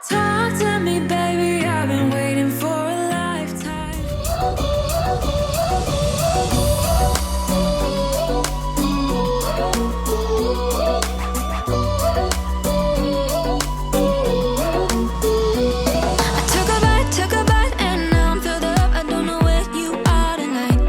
Talk to me, baby, I've been waiting for a lifetime. I took a bite, and now I'm filled up. I don't know where you are tonight.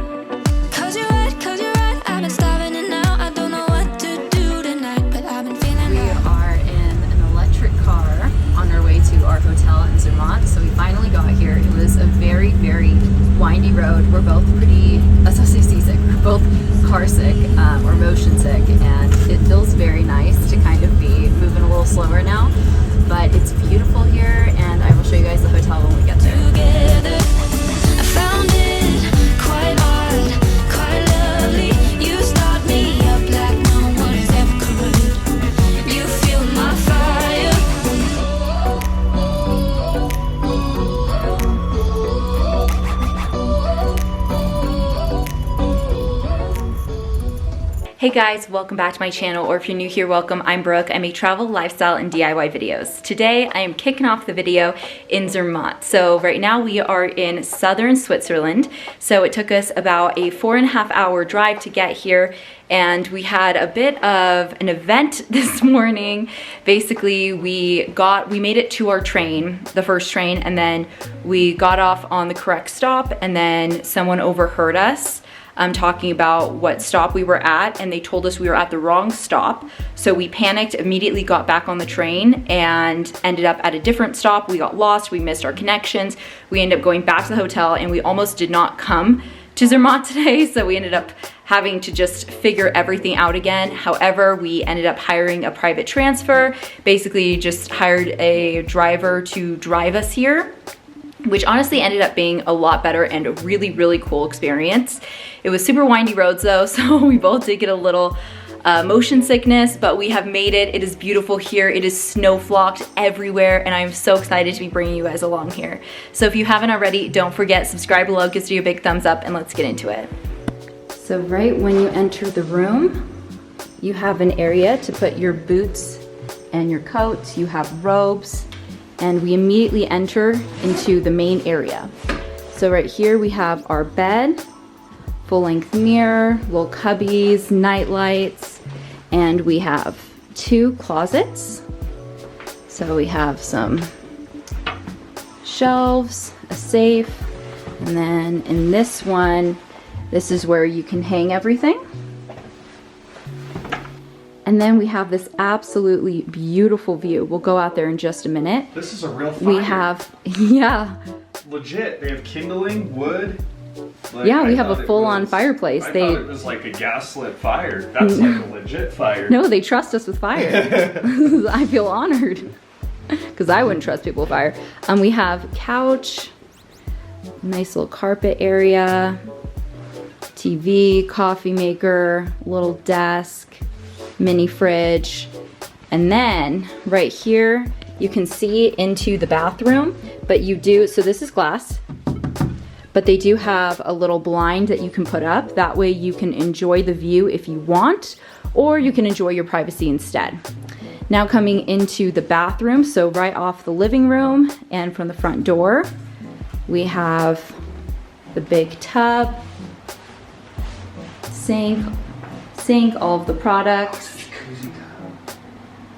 Cause you're right, I've been starving and now I don't know what to do tonight. But I've been feeling We are in an electric car on our way to our hotel in Zermatt. So we finally got here. It was a very, very windy road. We're both pretty, let's not say seasick, we're both car sick or motion sick, and it feels very nice to kind of be moving a little slower now. But it's beautiful here, and I will show you guys the hotel when we get there. together. I found it quite odd, quite lovely. You start me up like no one has ever could. You feel my fire. Hey guys, welcome back to my channel, or if you're new here, welcome. I'm Brooke. I make travel, lifestyle, and DIY videos. Today, I am kicking off the video in Zermatt. So right now we are in southern Switzerland. So it took us about a 4.5 hour drive to get here, and we had a bit of an event this morning. Basically, we made it to our train, the first train, and then we got off on the correct stop, and then someone overheard us talking about what stop we were at, and they told us we were at the wrong stop. So we panicked, immediately got back on the train and ended up at a different stop. We got lost, we missed our connections. We ended up going back to the hotel, and we almost did not come to Zermatt today. So we ended up having to just figure everything out again. However, we ended up hiring a private transfer, basically just hired a driver to drive us here, which honestly ended up being a lot better and a really, really cool experience. It was super windy roads though, so we both did get a little motion sickness, but we have made it. It is beautiful here. It is snow-flocked everywhere, and I'm so excited to be bringing you guys along here. So if you haven't already, don't forget, subscribe below, give you a big thumbs up, and let's get into it. So right when you enter the room, you have an area to put your boots and your coats. You have robes, and we immediately enter into the main area. So right here we have our bed, full-length mirror, little cubbies, night lights, and we have 2 closets. So we have some shelves, a safe, and then in this one, this is where you can hang everything. And then we have this absolutely beautiful view. We'll go out there in just a minute. This is a real fire. We have, yeah. Legit, they have kindling, wood. Like, Yeah, we have a full-on fireplace. I thought it was like a gas-lit fire. That's like a legit fire. No, they trust us with fire. I feel honored because I wouldn't trust people with fire. We have couch, nice little carpet area, TV, coffee maker, little desk, mini fridge, and then right here you can see into the bathroom, but so this is glass, but they do have a little blind that you can put up. That way you can enjoy the view if you want, or you can enjoy your privacy instead. Now coming into the bathroom, so right off the living room and from the front door, we have the big tub, sink, all of the products.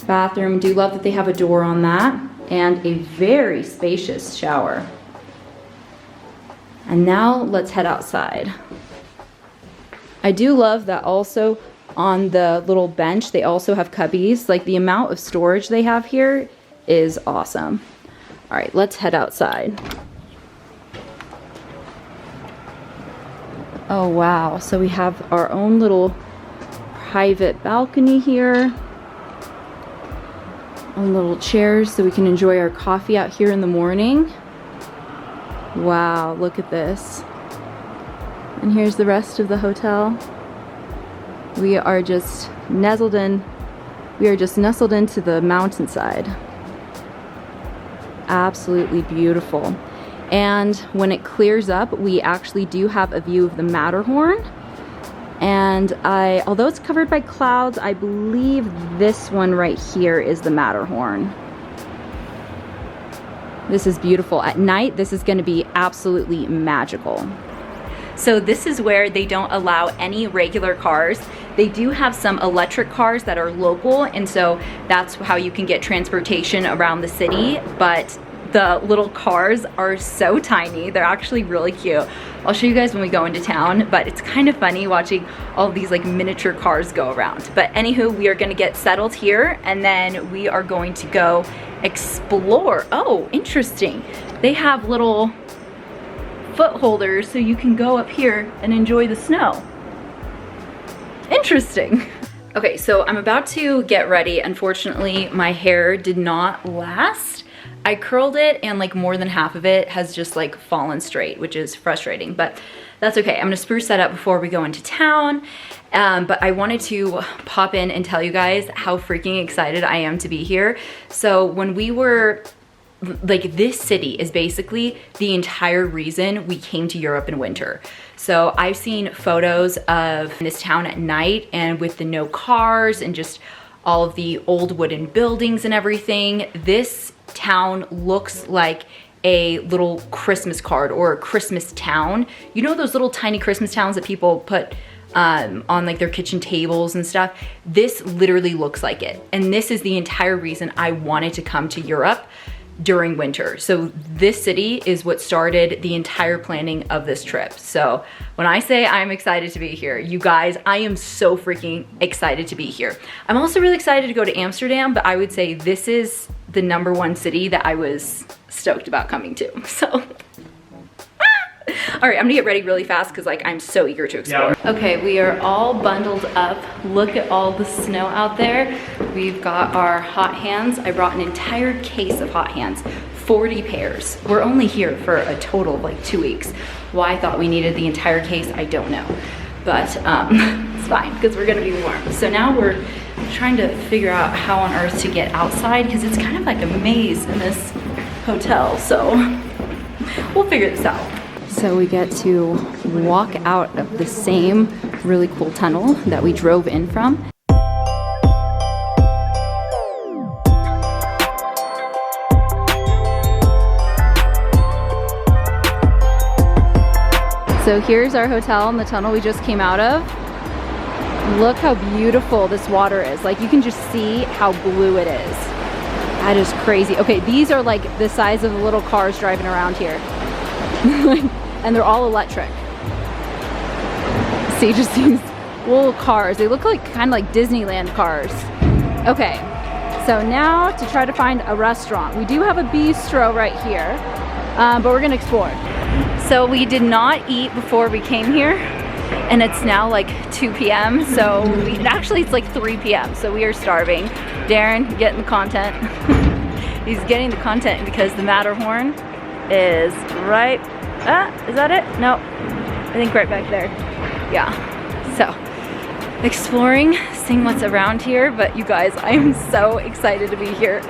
Bathroom, do love that they have a door on that, and a very spacious shower. And now let's head outside. I do love that also on the little bench, they also have cubbies. Like, the amount of storage they have here is awesome. All right, let's head outside. Oh wow, so we have our own little private balcony here. Own little chairs so we can enjoy our coffee out here in the morning. Wow, look at this. And here's the rest of the hotel. We are just nestled into the mountainside. Absolutely beautiful. And when it clears up, we actually do have a view of the Matterhorn. And although it's covered by clouds, I believe this one right here is the Matterhorn. This is beautiful. At night, this is going to be absolutely magical. So this is where they don't allow any regular cars. They do have some electric cars that are local, and so that's how you can get transportation around the city, but the little cars are so tiny. They're actually really cute. I'll show you guys when we go into town, but it's kind of funny watching all these like miniature cars go around. But anywho, we are gonna get settled here, and then we are going to go explore. Oh, interesting. They have little foot holders so you can go up here and enjoy the snow. Interesting. Okay, so I'm about to get ready. Unfortunately, my hair did not last. I curled it and like more than half of it has just like fallen straight, which is frustrating, but that's okay. I'm gonna spruce that up before we go into town. But I wanted to pop in and tell you guys how freaking excited I am to be here. So when we were, like, this city is basically the entire reason we came to Europe in winter. So I've seen photos of this town at night and with the no cars and just all of the old wooden buildings and everything. This town looks like a little Christmas card or a Christmas town. You know those little tiny Christmas towns that people put on like their kitchen tables and stuff? This literally looks like it. And this is the entire reason I wanted to come to Europe during winter. So this city is what started the entire planning of this trip. So when I say I'm excited to be here, you guys, I am so freaking excited to be here. I'm also really excited to go to Amsterdam, but I would say this is the #1 city that I was stoked about coming to. So all right, I'm gonna get ready really fast because like I'm so eager to explore. Yeah. Okay, we are all bundled up. Look at all the snow out there. We've got our hot hands. I brought an entire case of hot hands, 40 pairs. We're only here for a total of like 2 weeks. Why I thought we needed the entire case, I don't know. But it's fine because we're gonna be warm. So now we're trying to figure out how on earth to get outside because it's kind of like a maze in this hotel. So we'll figure this out. So we get to walk out of the same really cool tunnel that we drove in from. So here's our hotel in the tunnel we just came out of. Look how beautiful this water is. Like you can just see how blue it is. That is crazy. Okay, these are like the size of the little cars driving around here. And they're all electric. See, just these little cars. They look like kind of like Disneyland cars. Okay, so now to try to find a restaurant. We do have a bistro right here, but we're gonna explore. So we did not eat before we came here, and it's now like 2 p.m. So actually it's like 3 p.m. So we are starving. Darren getting the content. He's getting the content because the Matterhorn is right. Is that it? No, I think right back there. Yeah, so exploring, seeing what's around here, but you guys, I am so excited to be here.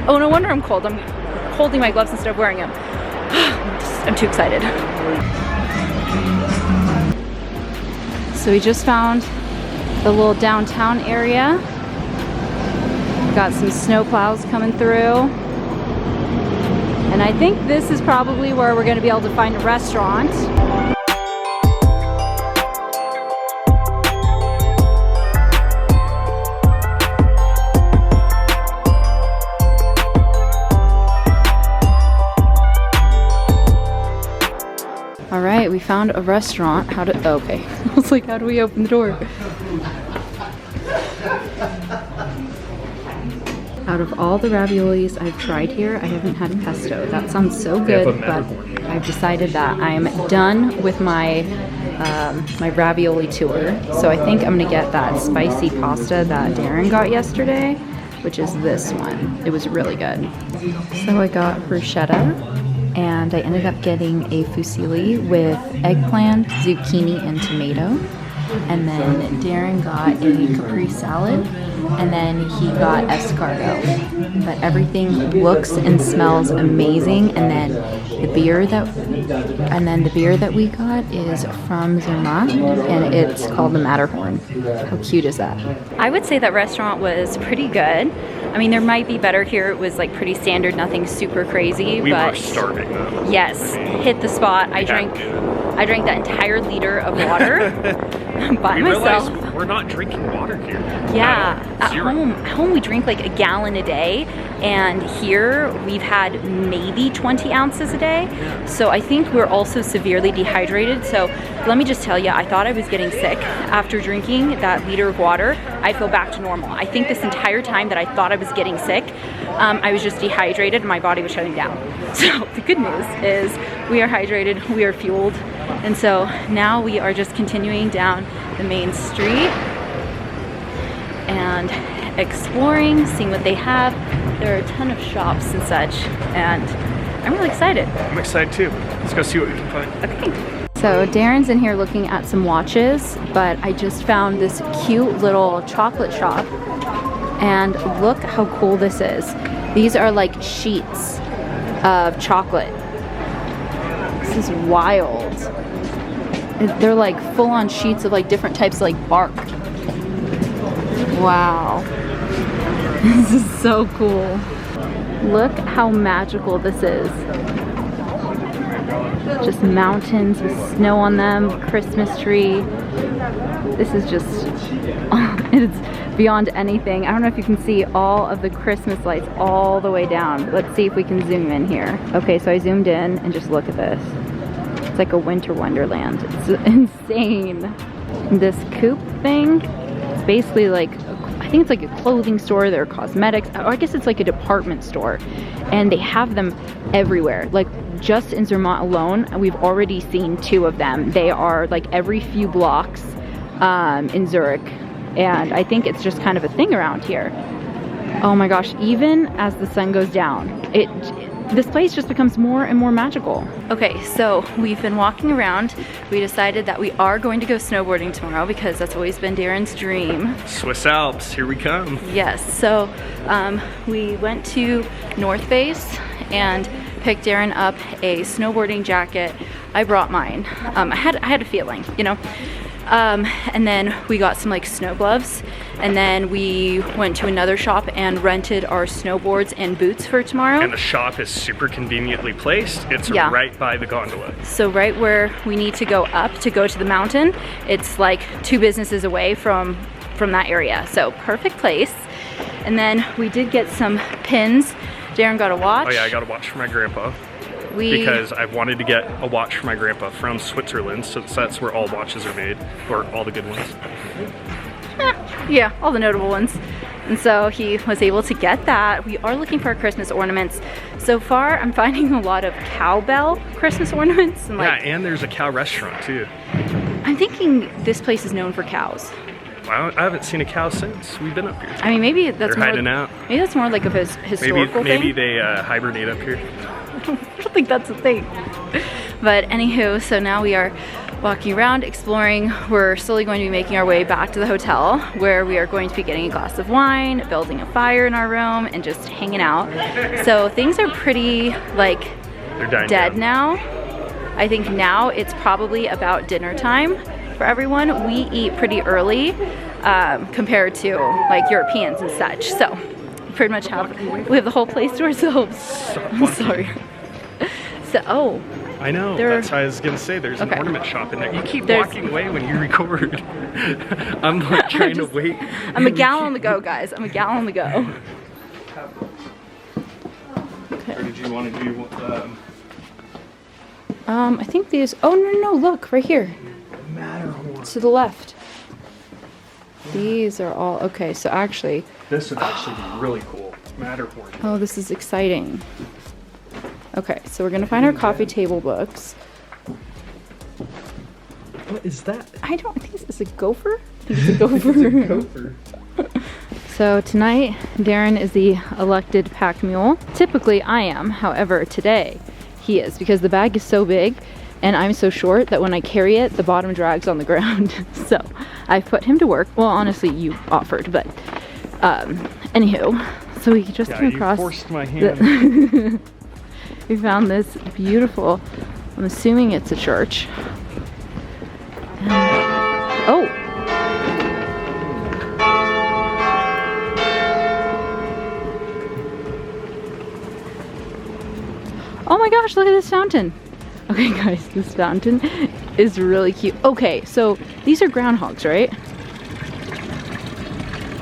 Oh, no wonder I'm cold. I'm holding my gloves instead of wearing them. I'm too excited. So we just found the little downtown area. Got some snow plows coming through. And I think this is probably where we're going to be able to find a restaurant. All right, we found a restaurant. Okay. I was like, how do we open the door? Out of all the raviolis I've tried here, I haven't had pesto. That sounds so good, but I've decided that I'm done with my my ravioli tour. So I think I'm gonna get that spicy pasta that Darren got yesterday, which is this one. It was really good. So I got bruschetta, and I ended up getting a fusilli with eggplant, zucchini, and tomato. And then Darren got a capri salad and then he got escargot. But everything looks and smells amazing. And then the beer that we got is from Zermatt, and it's called the Matterhorn. How cute is that? I would say that restaurant was pretty good. I mean, there might be better here. It was like pretty standard, nothing super crazy. We but were starving though. yes, hit the spot. I drank that entire liter of water by myself. Realized we're not drinking water here. Yeah, at Zero. home we drink like a gallon a day, and here we've had maybe 20 ounces a day. So I think we're also severely dehydrated. So let me just tell you, I thought I was getting sick after drinking that liter of water. I feel back to normal. I think this entire time that I thought I was getting sick, I was just dehydrated and my body was shutting down. So the good news is we are hydrated, we are fueled, and so now we are just continuing down the main street and exploring, seeing what they have. There are a ton of shops and such, and I'm really excited. I'm excited too. Let's go see what we can find. Okay. So Darren's in here looking at some watches, but I just found this cute little chocolate shop, and look how cool this is. These are like sheets of chocolate. This is wild. They're like full-on sheets of like different types of like bark. Wow. This is so cool. Look how magical this is. Just mountains with snow on them, Christmas tree. This is just, it's beyond anything. I don't know if you can see all of the Christmas lights all the way down. Let's see if we can zoom in here. Okay, so I zoomed in and just look at this. It's like a winter wonderland. It's insane. This coupe thing, it's basically like, I think it's like a clothing store. There are cosmetics. I guess it's like a department store. And they have them everywhere. Like just in Zermatt alone, we've already seen 2 of them. They are like every few blocks in Zurich. And I think it's just kind of a thing around here. Oh my gosh, even as the sun goes down, this place just becomes more and more magical. Okay, so we've been walking around. We decided that we are going to go snowboarding tomorrow because that's always been Darren's dream. Swiss Alps, here we come. Yes, so we went to North Face and picked Darren up a snowboarding jacket. I brought mine. I had a feeling, you know. And then we got some like snow gloves, and then we went to another shop and rented our snowboards and boots for tomorrow. And the shop is super conveniently placed. It's right by the gondola. So right where we need to go up to go to the mountain, it's like 2 businesses away from that area. So perfect place. And then we did get some pins. Darren got a watch. Oh yeah, I got a watch for my grandpa. Because I've wanted to get a watch for my grandpa from Switzerland, since that's where all watches are made, or all the good ones. Yeah, all the notable ones. And so he was able to get that. We are looking for Christmas ornaments. So far, I'm finding a lot of cowbell Christmas ornaments. And like, yeah, and there's a cow restaurant too. I'm thinking this place is known for cows. Well, I haven't seen a cow since we've been up here. I mean, maybe that's They're hiding out. Maybe that's more like of a historical maybe thing. they hibernate up here. I don't think that's a thing. But anywho, so now we are walking around, exploring. We're slowly going to be making our way back to the hotel, where we are going to be getting a glass of wine, building a fire in our room, and just hanging out. So things are pretty like dead now. I think now it's probably about dinner time for everyone. We eat pretty early compared to like Europeans and such. So pretty much we have the whole place to ourselves. I'm sorry. So, I know, that's what I was gonna say. There's an ornament shop in there. You keep walking away when you record. I'm like trying to wait. I'm a gal on the go, guys. I'm a gal on the go. Okay. Did you want to do I think these, oh no, look, right here. Matterhorn. To the left. These are all, okay, so actually. This would actually be really cool. Matterhorn. Oh, this is exciting. Okay, so we're gonna find our coffee table books. What is that? I think it's a gopher? I think it's a gopher. It's a gopher. So tonight, Darren is the elected pack mule. Typically I am, however, today he is, because the bag is so big and I'm so short that when I carry it, the bottom drags on the ground. So I put him to work. Well, honestly, you offered, but Anywho, so we just came across. You forced my hand. We found this beautiful, I'm assuming it's a church. Oh! Oh my gosh, look at this fountain. Okay guys, this fountain is really cute. Okay, so these are groundhogs, right?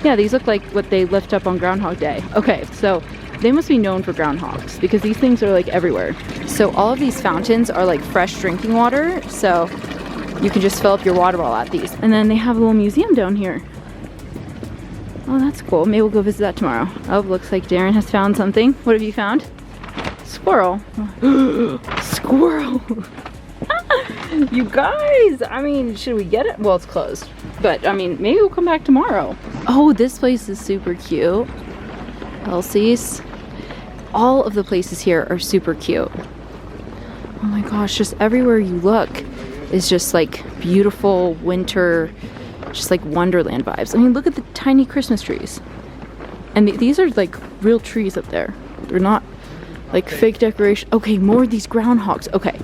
Yeah, these look like what they lift up on Groundhog Day. Okay, so they must be known for groundhogs because these things are like everywhere. So all of these fountains are like fresh drinking water, so you can just fill up your water bottle at these. And then they have a little museum down here. Oh, that's cool. Maybe we'll go visit that tomorrow. Oh, looks like Darren has found something. What have you found? Squirrel. Squirrel. You guys, I mean, should we get it? Well, it's closed. But, I mean, maybe we'll come back tomorrow. Oh, this place is super cute. Elsie's. All of the places here are super cute. Oh my gosh, just everywhere you look is just like beautiful winter, just like Wonderland vibes. I mean, look at the tiny Christmas trees. And these are like real trees up there. They're not like fake decoration. Okay, more of these groundhogs. Okay,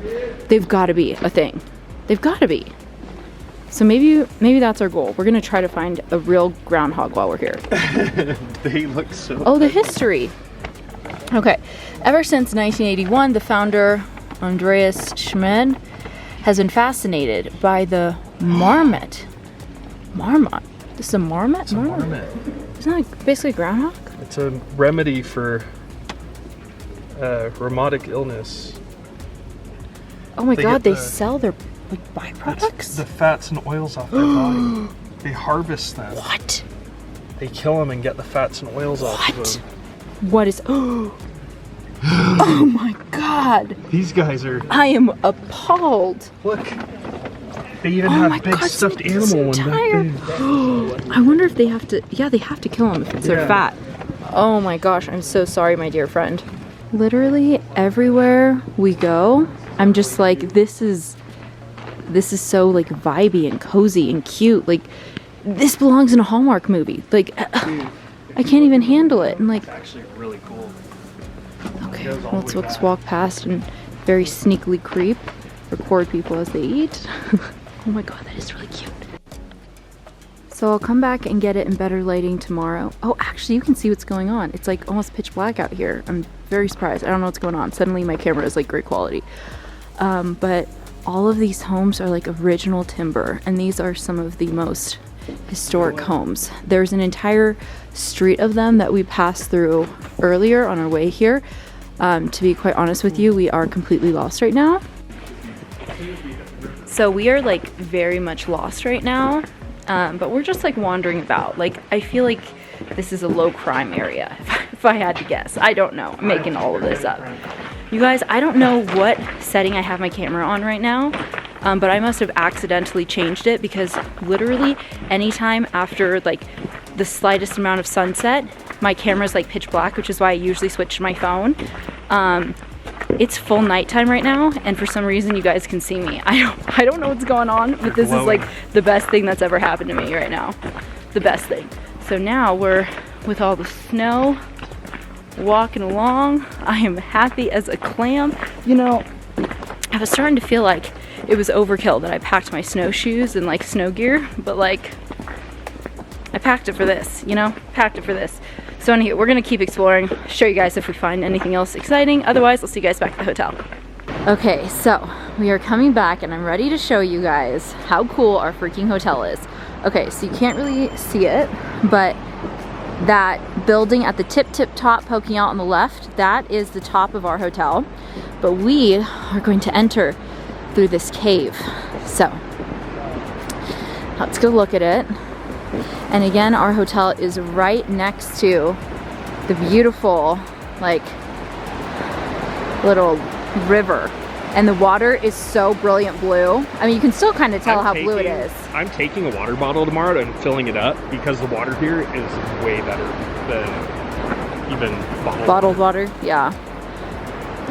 they've got to be a thing. They've got to be. So maybe that's our goal. We're gonna try to find a real groundhog while we're here. They look so. Oh, the history. Okay, ever since 1981, the founder Andreas Schmid has been fascinated by the marmot. Marmot. This is a marmot. It's a marmot. Isn't that basically a groundhog? It's a remedy for rheumatic illness. Oh my god, they get sell their like byproducts? the fats and oils off their body. They harvest them. What? They kill them and get the fats and oils off of What? them. What is? Oh my god! These guys are. I am appalled. Look. They even Oh have my big God, stuffed this animal one entire- back there. I wonder if they have to. Yeah, they have to kill them if it's their Yeah. fat. Oh my gosh, I'm so sorry, my dear friend. Literally everywhere we go, I'm just like, this is so like vibey and cozy and cute. Like, this belongs in a Hallmark movie. Like, I can't even handle it. And like, It's actually really cool. okay, goes all the let's way walk back. past and very sneakily creep, record people as they eat. Oh my god, that is really cute. So I'll come back and get it in better lighting tomorrow. Oh, actually, you can see what's going on. It's like almost pitch black out here. I'm very surprised. I don't know what's going on. Suddenly my camera is like great quality. But all of these homes are like original timber, and these are some of the most historic homes. There's an entire street of them that we passed through earlier on our way here. To be quite honest with you, we are completely lost right now. So we are like very much lost right now. But we're just like wandering about. Like, I feel like this is a low crime area, if I had to guess. I don't know. I'm making all of this up. You guys, I don't know what setting I have my camera on right now, but I must have accidentally changed it because literally anytime after like the slightest amount of sunset, my camera's like pitch black, which is why I usually switch to my phone. It's full nighttime right now, and for some reason you guys can see me. I don't know what's going on, but this is like the best thing that's ever happened to me right now. The best thing. So now we're with all the snow, walking along. I am happy as a clam. You know, I was starting to feel like it was overkill that I packed my snowshoes and like snow gear, but like I packed it for this, you know, packed it for this. So anyway, we're gonna keep exploring, show you guys if we find anything else exciting. Otherwise, I'll see you guys back at the hotel. Okay, so we are coming back and I'm ready to show you guys how cool our freaking hotel is. Okay, so you can't really see it, but that building at the tip top poking out on the left, that is the top of our hotel. But we are going to enter through this cave. So let's go look at it. And again, our hotel is right next to the beautiful, like, little river. And the water is so brilliant blue. I mean, you can still kind of tell how blue it is. I'm taking a water bottle tomorrow and filling it up because the water here is way better than even Bottled water, yeah.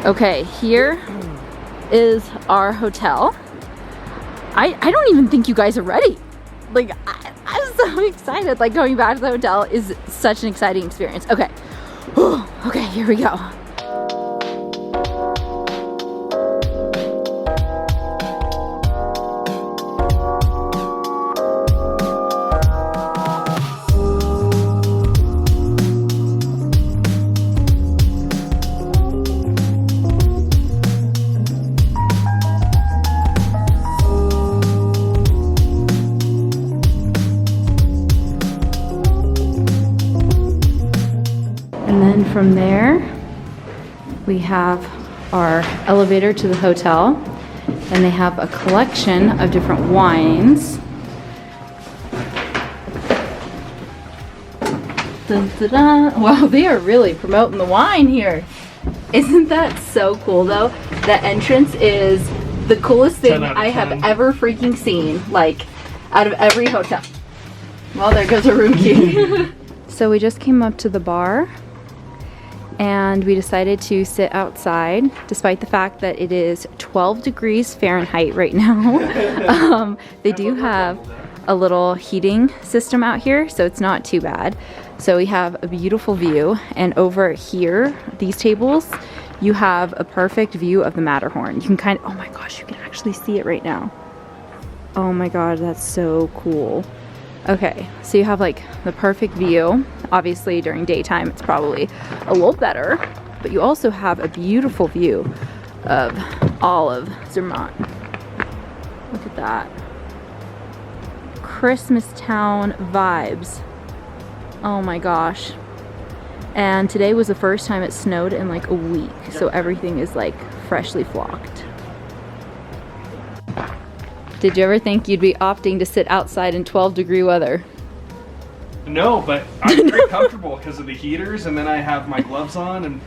Okay, here is our hotel. I don't even think you guys are ready. Like, I'm so excited. Like going back to the hotel is such an exciting experience. Okay. Whew. Okay, here we go. And then from there, we have our elevator to the hotel, and they have a collection of different wines. Dun, dun, dun. Wow, they are really promoting the wine here. Isn't that so cool though? The entrance is the coolest thing I have ever freaking seen, like out of every hotel. Well, there goes a room key. So we just came up to the bar, and we decided to sit outside despite the fact that it is 12 degrees Fahrenheit right now. They do have a little heating system out here, so it's not too bad. So we have a beautiful view, and over here, these tables, you have a perfect view of the Matterhorn. You can oh my gosh, you can actually see it right now. Oh my god, that's so cool. Okay, so you have like the perfect view. Obviously during daytime it's probably a little better, but you also have a beautiful view of all of Zermatt. Look at that. Christmas town vibes. Oh my gosh. And today was the first time it snowed in like a week, so everything is like freshly flocked. Did you ever think you'd be opting to sit outside in 12-degree weather? No, but I'm very comfortable because of the heaters, and then I have my gloves on, and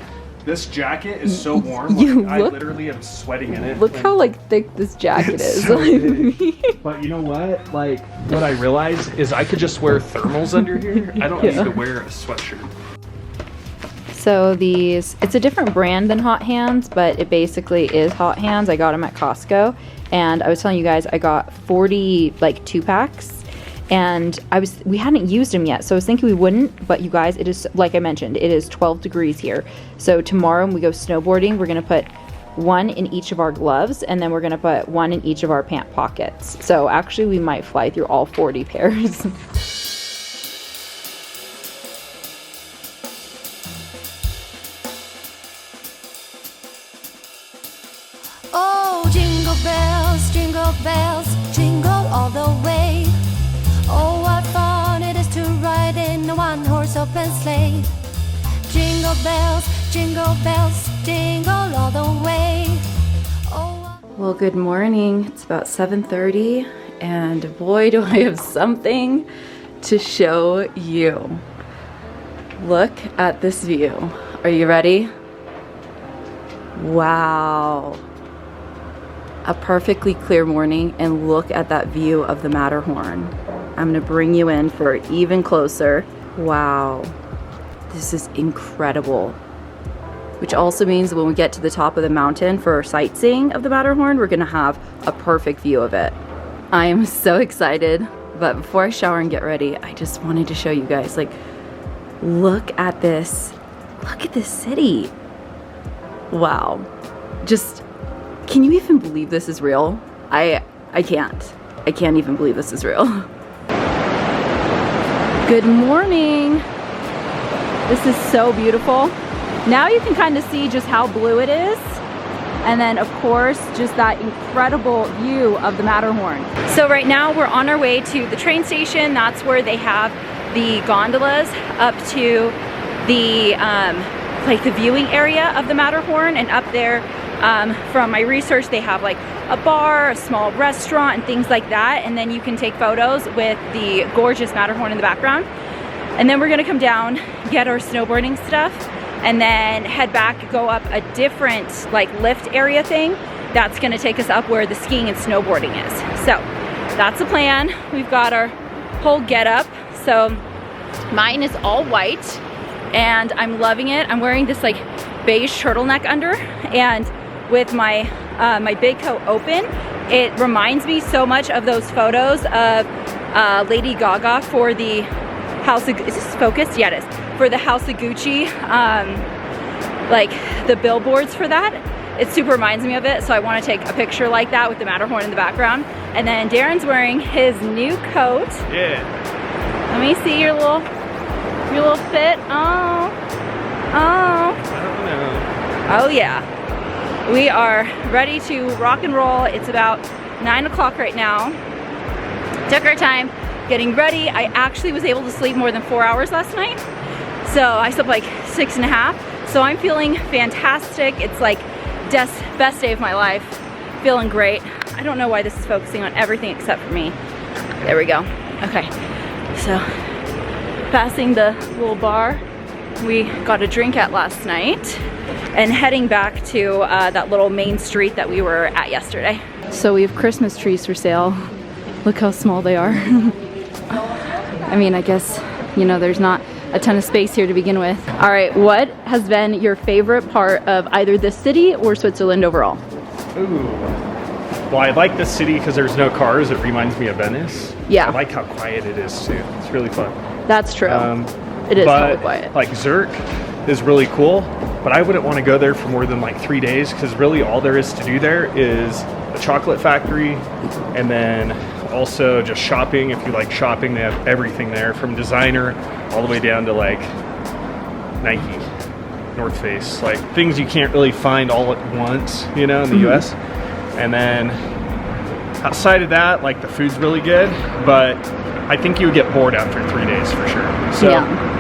this jacket is so warm. I literally am sweating in it. Look how like thick this jacket is. So big. But you know what? Like, what I realized is I could just wear thermals under here. I don't need to wear a sweatshirt. So it's a different brand than Hot Hands, but it basically is Hot Hands. I got them at Costco, and I was telling you guys I got 40 like 2-packs, and we hadn't used them yet, so I was thinking we wouldn't, but you guys, it is, like I mentioned, it is 12 degrees here. So tomorrow when we go snowboarding, we're gonna put one in each of our gloves, and then we're gonna put one in each of our pant pockets. So actually we might fly through all 40 pairs. Oh, jingle bells, jingle all the way. Oh, what fun it is to ride in a one-horse open sleigh. Jingle bells, jingle all the way. Oh, well, good morning. It's about 7:30, and boy, do I have something to show you. Look at this view. Are you ready? Wow. A perfectly clear morning, and look at that view of the Matterhorn. I'm gonna bring you in for even closer. Wow, this is incredible. Which also means when we get to the top of the mountain for sightseeing of the Matterhorn, we're gonna have a perfect view of it. I am so excited, but before I shower and get ready, I just wanted to show you guys, like, look at this. Look at this city. Wow, just, can you even believe this is real? I can't. I can't even believe this is real. Good morning. This is so beautiful. Now you can kind of see just how blue it is. And then of course, just that incredible view of the Matterhorn. So right now we're on our way to the train station. That's where they have the gondolas up to the like the viewing area of the Matterhorn, and up there from my research they have like a bar, a small restaurant, and things like that, and then you can take photos with the gorgeous Matterhorn in the background. And then we're gonna come down, get our snowboarding stuff, and then head back, go up a different like lift area thing that's gonna take us up where the skiing and snowboarding is. So that's the plan. We've got our whole get up. So mine is all white and I'm loving it. I'm wearing this like beige turtleneck under, and with my my big coat open, it reminds me so much of those photos of Lady Gaga for the House of, is this focused? Yeah, it is. For the House of Gucci, like the billboards for that. It super reminds me of it, so I want to take a picture like that with the Matterhorn in the background. And then Darren's wearing his new coat. Yeah. Let me see your little fit. Oh. I don't know. Oh yeah. We are ready to rock and roll. It's about 9 o'clock right now. Took our time getting ready. I actually was able to sleep more than 4 hours last night. So I slept like 6.5. So I'm feeling fantastic. It's like best day of my life. Feeling great. I don't know why this is focusing on everything except for me. There we go. Okay. So passing the little bar we got a drink at last night and heading back to that little main street that we were at yesterday. So we have Christmas trees for sale. Look how small they are. I mean, I guess, you know, there's not a ton of space here to begin with. All right, what has been your favorite part of either this city or Switzerland overall? Ooh. Well, I like this city because there's no cars. It reminds me of Venice. Yeah. I like how quiet it is too. It's really fun. That's true. It is totally quiet. Like Zermatt is really cool, but I wouldn't want to go there for more than like 3 days because really all there is to do there is a chocolate factory and then also just shopping. If you like shopping, they have everything there from designer all the way down to like Nike, North Face, like things you can't really find all at once, you know, in the US. And then outside of that, like the food's really good, but I think you would get bored after 3 days for sure. So yeah.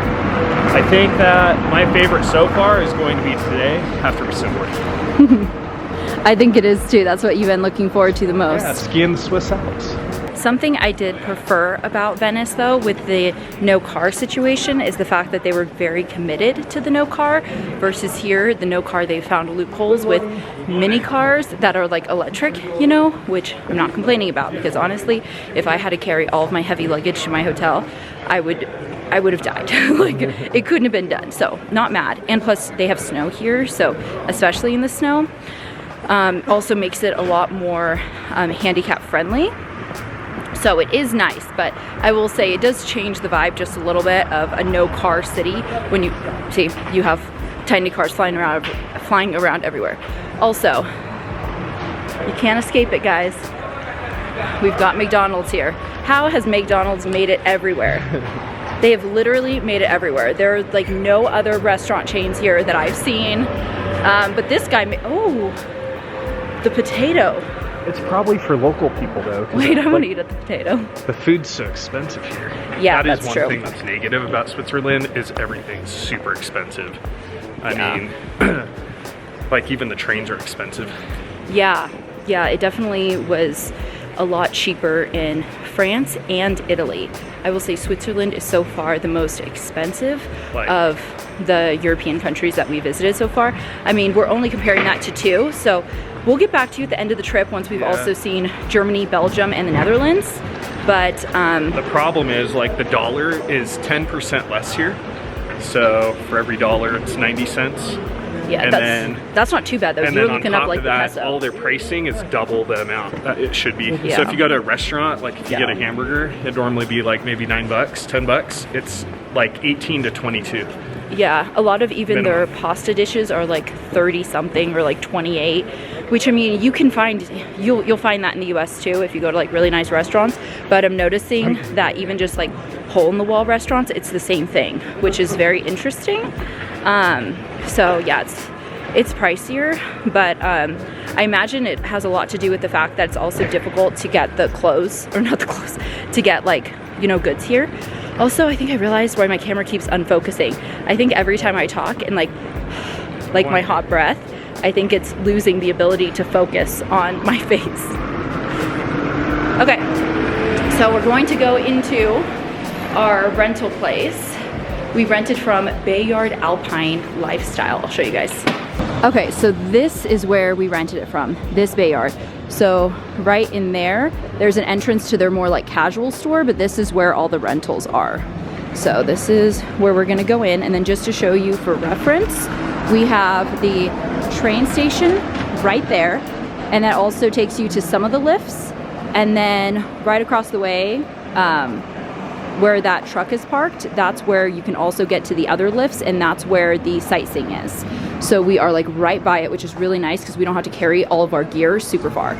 I think that my favorite so far is going to be today after we're so bored. I think it is too. That's what you've been looking forward to the most. Yeah, skiing the Swiss Alps. Something I did prefer about Venice though with the no car situation is the fact that they were very committed to the no car versus here, the no car, they found loopholes with mini cars that are like electric, you know, which I'm not complaining about because honestly, if I had to carry all of my heavy luggage to my hotel, I would have died. Like it couldn't have been done. So not mad. And plus they have snow here, so especially in the snow, also makes it a lot more handicap friendly. So it is nice, but I will say it does change the vibe just a little bit of a no car city when you see you have tiny cars flying around everywhere. Also, you can't escape it, guys. We've got McDonald's here. How has McDonald's made it everywhere? They have literally made it everywhere. There are like no other restaurant chains here that I've seen. But this guy, oh, the potato. It's probably for local people though. Wait, I want to eat a potato. The food's so expensive here. Yeah, that's true. That is one thing that's negative about Switzerland is everything's super expensive. I mean, like even the trains are expensive. Yeah, it definitely was a lot cheaper in France and Italy. I will say Switzerland is so far the most expensive of the European countries that we visited so far. I mean, we're only comparing that to 2, so we'll get back to you at the end of the trip once we've also seen Germany, Belgium, and the Netherlands. But the problem is like the dollar is 10% less here. So for every dollar, it's 90 cents. Yeah, that's not too bad though. And You're then looking on top up like of that, the peso. all their pricing is double the amount that it should be. Yeah. So if you go to a restaurant, like if you get a hamburger, it'd normally be like maybe $9, $10. It's like 18 to 22. Yeah, a lot of even minimum. their pasta dishes are like 30 something or like 28, which I mean, you can find, you'll find that in the US too if you go to like really nice restaurants, but I'm noticing that even just like hole in the wall restaurants, it's the same thing, which is very interesting. So yeah, it's pricier, but I imagine it has a lot to do with the fact that it's also difficult to get the clothes, or not the clothes, to get like, you know, goods here. Also, I think I realized why my camera keeps unfocusing. I think every time I talk and like my hot breath, I think it's losing the ability to focus on my face. Okay, so we're going to go into our rental place. We rented from Bayard Alpine Lifestyle. I'll show you guys. Okay, so this is where we rented it from, this Bayard. So right in there, there's an entrance to their more like casual store, but this is where all the rentals are. So this is where we're gonna go in, and then just to show you for reference, we have the train station right there, and that also takes you to some of the lifts, and then right across the way where that truck is parked, that's where you can also get to the other lifts, and that's where the sightseeing is. So we are like right by it, which is really nice because we don't have to carry all of our gear super far.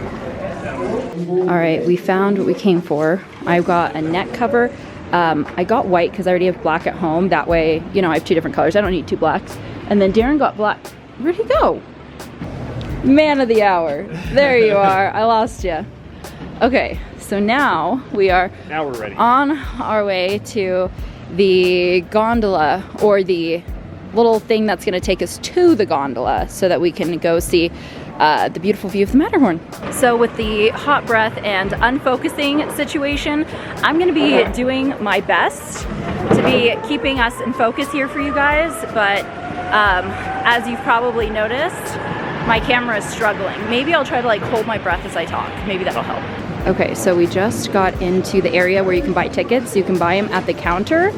All right, we found what we came for. I got a neck cover. I got white because I already have black at home. That way, you know, I have 2 different colors. I don't need 2 blacks. And then Darren got black. Where'd he go? Man of the hour. There you are. I lost you. Okay, so now we're ready on our way to the gondola, or the little thing that's going to take us to the gondola so that we can go see the beautiful view of the Matterhorn. So with the hot breath and unfocusing situation, I'm going to be doing my best to be keeping us in focus here for you guys, but as you've probably noticed, my camera is struggling. Maybe I'll try to like hold my breath as I talk. Maybe that'll help. Okay, so we just got into the area where you can buy tickets. You can buy them at the counter,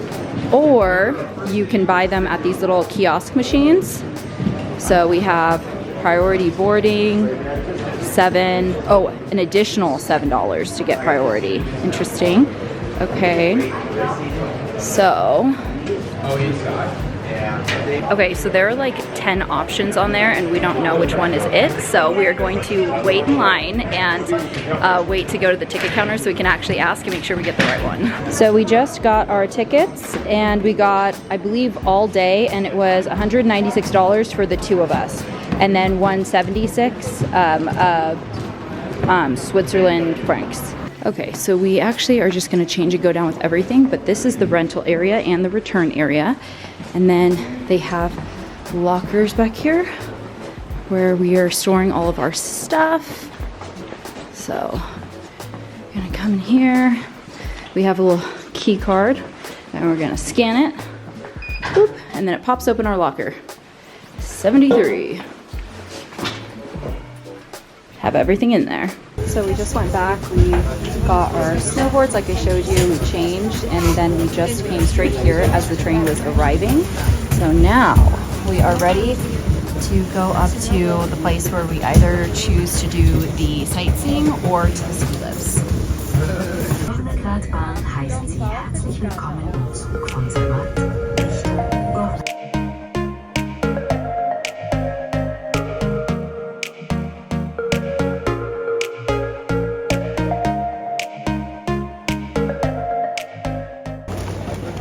or you can buy them at these little kiosk machines. So we have priority boarding, an additional $7 to get priority. Interesting. Okay, so there are like 10 options on there, and we don't know which one is it. So we are going to wait in line and wait to go to the ticket counter so we can actually ask and make sure we get the right one. So we just got our tickets, and we got, I believe, all day, and it was $196 for the 2 of us, and then $176 Switzerland francs. Okay, so we actually are just going to change and go down with everything, but this is the rental area and the return area. And then they have lockers back here where we are storing all of our stuff. So we're going to come in here. We have a little key card, and we're going to scan it. Boop, and then it pops open our locker. 73. Have everything in there. So we just went back, we got our snowboards like I showed you, we changed, and then we just came straight here as the train was arriving. So now we are ready to go up to the place where we either choose to do the sightseeing or to the ski lifts. Startbahn heißt Sie herzlich willkommen im Zug von Zermatt.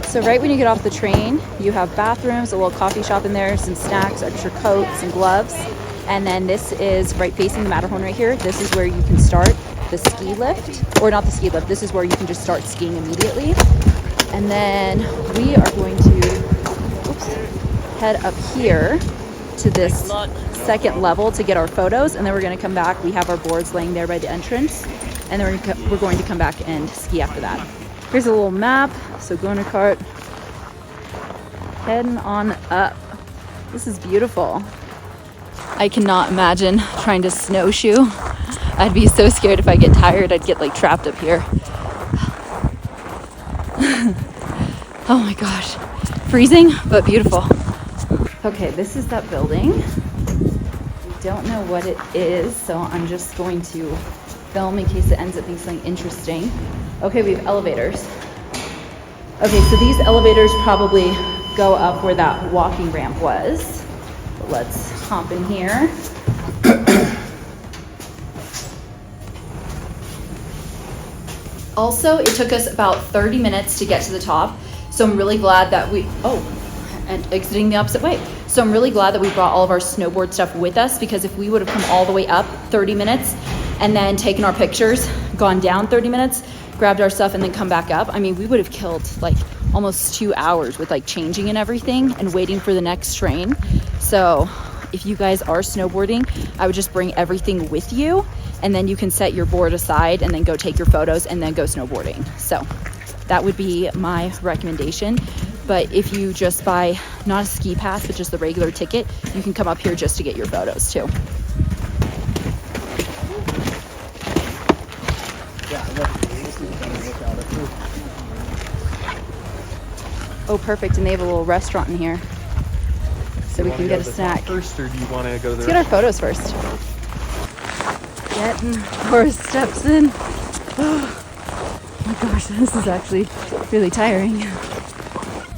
So right when you get off the train, you have bathrooms, a little coffee shop in there, some snacks, extra coats and gloves. And then this is right facing the Matterhorn right here. This is where you can start the ski lift, or not the ski lift. This is where you can just start skiing immediately. And then we are going to head up here to this second level to get our photos. And then we're going to come back. We have our boards laying there by the entrance. And then we're going to come back and ski after that. Here's a little map. So go in a cart, heading on up. This is beautiful. I cannot imagine trying to snowshoe. I'd be so scared if I get tired, I'd get like trapped up here. Oh my gosh, freezing, but beautiful. Okay, this is that building. We don't know what it is, so I'm just going to film in case it ends up being something interesting. Okay, we have elevators. Okay, so these elevators probably go up where that walking ramp was. But let's hop in here. Also, it took us about 30 minutes to get to the top, so I'm really glad that and exiting the opposite way. So I'm really glad that we brought all of our snowboard stuff with us, because if we would have come all the way up 30 minutes and then taken our pictures, gone down 30 minutes, grabbed our stuff and then come back up, I mean, we would have killed like almost 2 hours with like changing and everything and waiting for the next train. So if you guys are snowboarding, I would just bring everything with you, and then you can set your board aside and then go take your photos and then go snowboarding. So that would be my recommendation. But if you just buy not a ski pass but just the regular ticket, you can come up here just to get your photos too. Oh, perfect, and they have a little restaurant in here, so we can get a snack. First, or do you want to go to the? Let's get our photos first. Getting our steps in. my gosh, this is actually really tiring.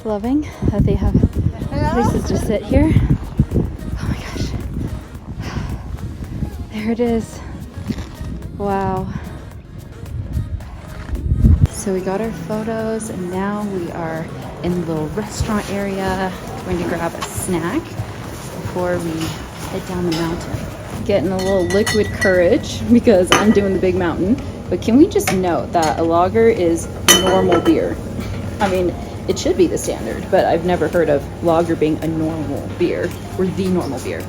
Loving that they have places to sit here. Oh my gosh. There it is. Wow. So we got our photos and now we are in the little restaurant area. Going to grab a snack before we head down the mountain. Getting a little liquid courage because I'm doing the big mountain. But can we just note that a lager is normal beer? I mean, it should be the standard, but I've never heard of lager being a normal beer or the normal beer.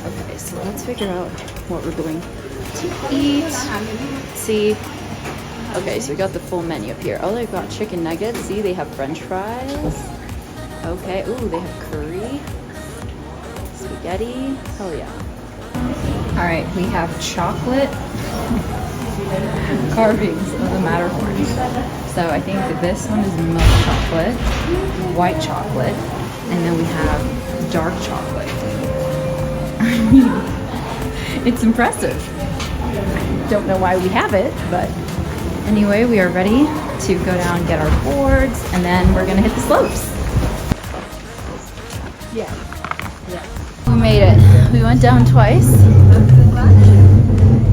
Okay, so let's figure out what we're going to eat. See. Okay, so we got the full menu up here. Oh, they've got chicken nuggets. See, they have french fries. Okay, ooh, they have curry. Spaghetti. Hell yeah. All right, we have chocolate carvings of the Matterhorn. So I think that this one is milk chocolate, white chocolate, and then we have dark chocolate. I mean, it's impressive. Don't know why we have it, but anyway, we are ready to go down and get our boards, and then we're gonna hit the slopes. Yeah. We made it. We went down twice.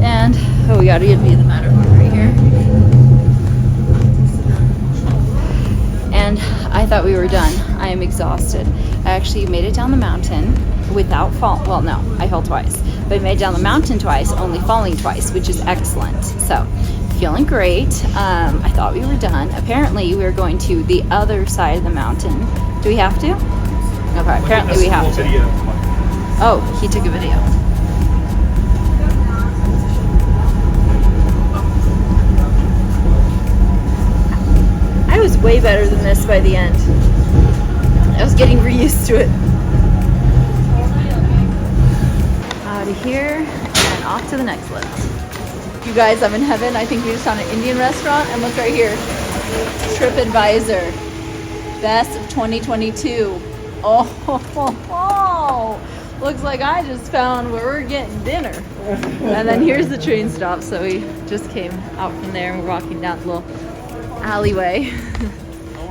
And, oh, we gotta get me the Matterhorn right here. And I thought we were done. I am exhausted. I actually made it down the mountain without fall. Well, no, I fell twice. But I made it down the mountain twice, only falling twice, which is excellent. So, feeling great. I thought we were done. Apparently, we are going to the other side of the mountain. Do we have to? Okay, apparently we have to. Oh, he took a video. I was way better than this by the end. I was getting reused to it. Out of here and off to the next lift. You guys, I'm in heaven. I think we just found an Indian restaurant, and look right here. TripAdvisor. Best of 2022. Oh, looks like I just found where we're getting dinner. And then here's the train stop. So we just came out from there and we're walking down the little alleyway.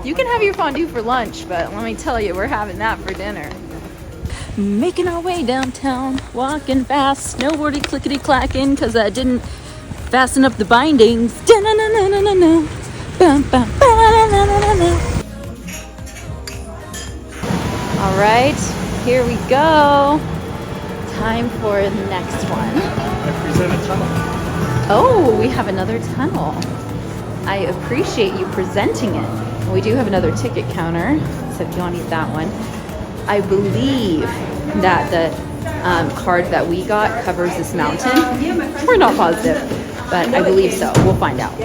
You can have your fondue for lunch, but let me tell you, we're having that for dinner. Making our way downtown, walking fast, snowboarding clickety-clacking because I didn't fasten up the bindings. All right, here we go. Time for the next one. I present a tunnel. Oh, we have another tunnel. I appreciate you presenting it. We do have another ticket counter, so if you want to eat that one. I believe that the card that we got covers this mountain. We're not positive, but I believe so. We'll find out.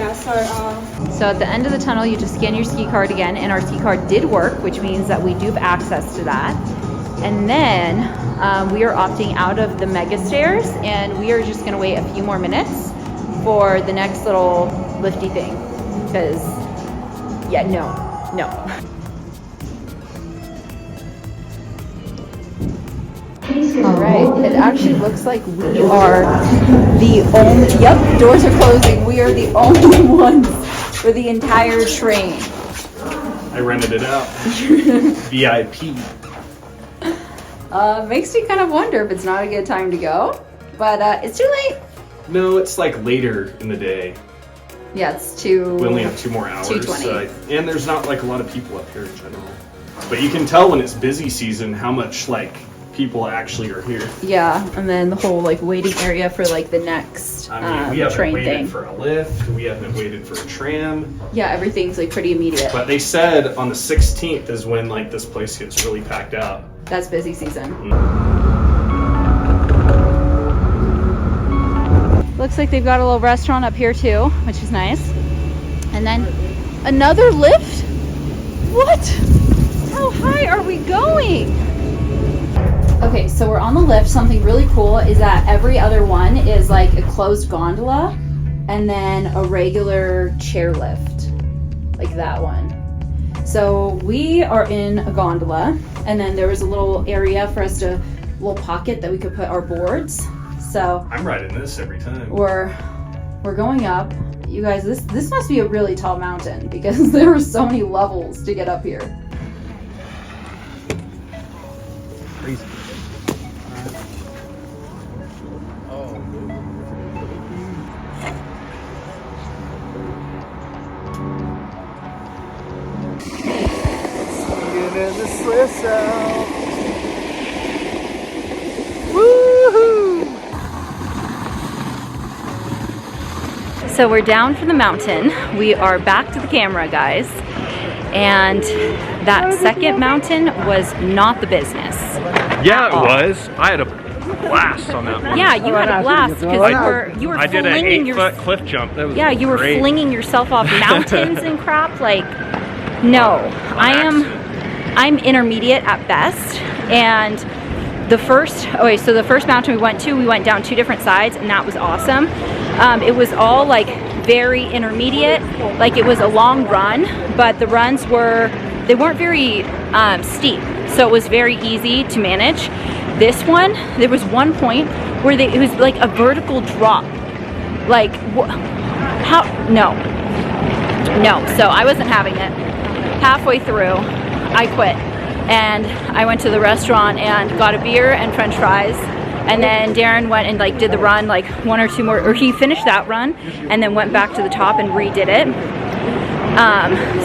So at the end of the tunnel, you just scan your ski card again, and our ski card did work, which means that we do have access to that. And then we are opting out of the mega stairs, and we are just going to wait a few more minutes for the next little lifty thing. Because, yeah, no. All right, it actually looks like we are the only, yep, doors are closing. We are the only ones for the entire train. I rented it out. VIP. Makes me kind of wonder if it's not a good time to go, but it's too late. No, it's like later in the day. Yeah, it's too. We only have 2 more hours. 2:20. And there's not like a lot of people up here in general. But you can tell when it's busy season how much like people actually are here. Yeah, and then the whole like waiting area for like the next I mean, we haven't train waited thing. for a lift. We haven't waited for a tram. Yeah, everything's like pretty immediate. But they said on the 16th is when like this place gets really packed out. That's busy season. Looks like they've got a little restaurant up here too, which is nice. And then another lift? What? How high are we going? Okay, so we're on the lift. Something really cool is that every other one is like a closed gondola and then a regular chairlift, like that one. So we are in a gondola, and then there was a little area for us to, little pocket that we could put our boards. So I'm riding this every time. we're we're going up. You guys, this must be a really tall mountain because there are so many levels to get up here. Crazy. In the Swiss Alps. Woohoo! So we're down from the mountain. We are back to the camera, guys. And that second mountain was not the business. Yeah, it was. I had a blast on that one. Yeah, you had a blast because you were I did an flinging 8-foot cliff jump. That was you were great. flinging yourself off mountains and crap. Like, no, I'm intermediate at best. And the first mountain we went down 2 different sides, and that was awesome. It was all like very intermediate, like it was a long run, but the runs they weren't very steep, so it was very easy to manage. This one, there was one point where it was like a vertical drop. Like, no, so I wasn't having it. Halfway through, I quit, and I went to the restaurant and got a beer and french fries. And then Darren went and like did the run, like 1 or 2 more, or he finished that run and then went back to the top and redid it.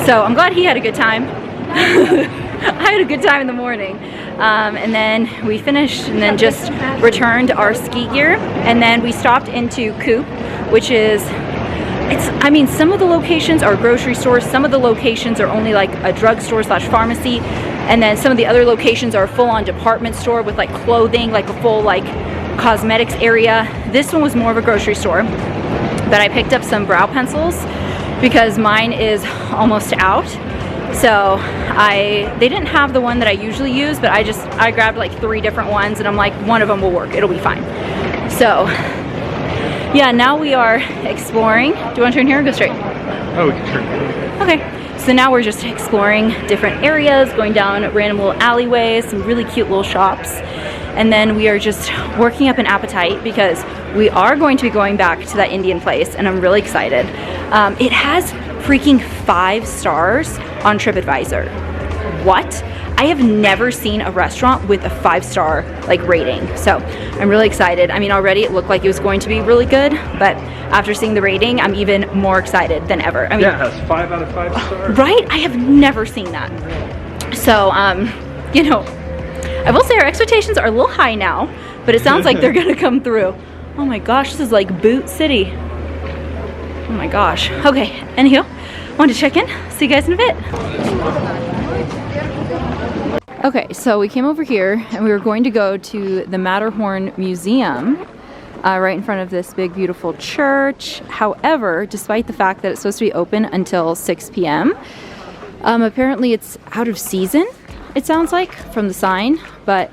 So I'm glad he had a good time. I had a good time in the morning. And then we finished and then just returned our ski gear. And then we stopped into Coop, which is, I mean, some of the locations are grocery stores, some of the locations are only like a drugstore / pharmacy, and then some of the other locations are a full-on department store with like clothing, like a full like cosmetics area. This one was more of a grocery store, but I picked up some brow pencils because mine is almost out. So they didn't have the one that I usually use, but I grabbed like 3 different ones, and I'm like, one of them will work, it'll be fine. So yeah, now we are exploring. Do you want to turn here or go straight? Oh, we can turn. Okay. So now we're just exploring different areas, going down random little alleyways, some really cute little shops. And then we are just working up an appetite because we are going to be going back to that Indian place, and I'm really excited. It has freaking 5 stars on TripAdvisor. What? I have never seen a restaurant with a 5-star like rating, so I'm really excited. I mean, already it looked like it was going to be really good, but after seeing the rating, I'm even more excited than ever. I mean, yeah, it has 5 out of 5 stars. Right? I have never seen that. So, you know, I will say our expectations are a little high now, but it sounds like they're gonna come through. Oh my gosh, this is like Boot City. Oh my gosh. Okay, anywho, wanted to check in. See you guys in a bit. Okay, so we came over here and we were going to go to the Matterhorn Museum right in front of this big beautiful church. However, despite the fact that it's supposed to be open until 6 p.m., apparently it's out of season, it sounds like, from the sign. But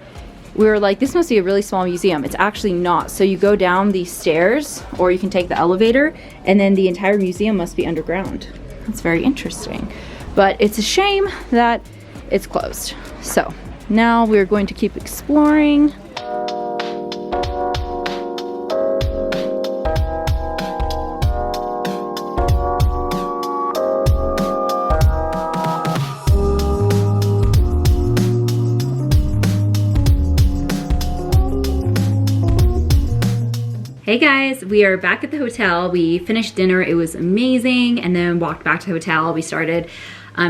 we were like, this must be a really small museum. It's actually not. So you go down these stairs, or you can take the elevator, and then the entire museum must be underground. That's very interesting. But it's a shame that it's closed. So now we're going to keep exploring. Hey guys, we are back at the hotel. We finished dinner, it was amazing, and then walked back to the hotel. We started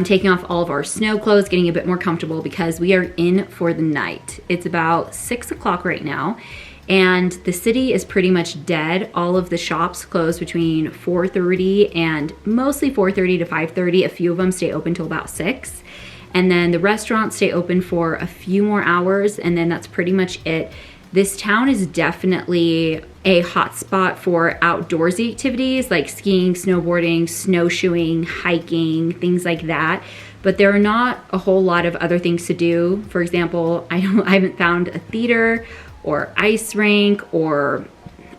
taking off all of our snow clothes, getting a bit more comfortable because we are in for the night. It's about 6 o'clock right now, and the city is pretty much dead. All of the shops close between 4:30 and mostly 4:30 to 5:30. A few of them stay open till about 6. And then the restaurants stay open for a few more hours, and then that's pretty much it. This town is definitely a hotspot for outdoorsy activities like skiing, snowboarding, snowshoeing, hiking, things like that. But there are not a whole lot of other things to do. For example, I haven't found a theater or ice rink or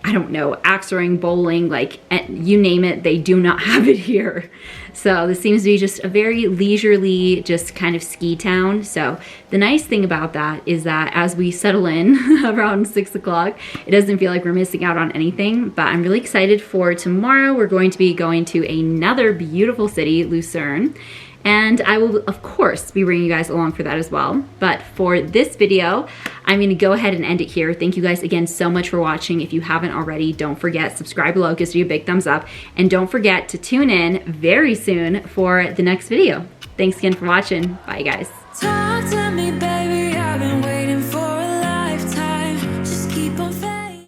I don't know, axe throwing, bowling, like you name it, they do not have it here. So this seems to be just a very leisurely, just kind of ski town. So the nice thing about that is that as we settle in around 6 o'clock, it doesn't feel like we're missing out on anything. But I'm really excited for tomorrow. We're going to be going to another beautiful city, Lucerne. And I will, of course, be bringing you guys along for that as well. But for this video, I'm going to go ahead and end it here. Thank you guys again so much for watching. If you haven't already, don't forget, subscribe below, gives you a big thumbs up. And don't forget to tune in very soon for the next video. Thanks again for watching. Bye, guys. Talk to me.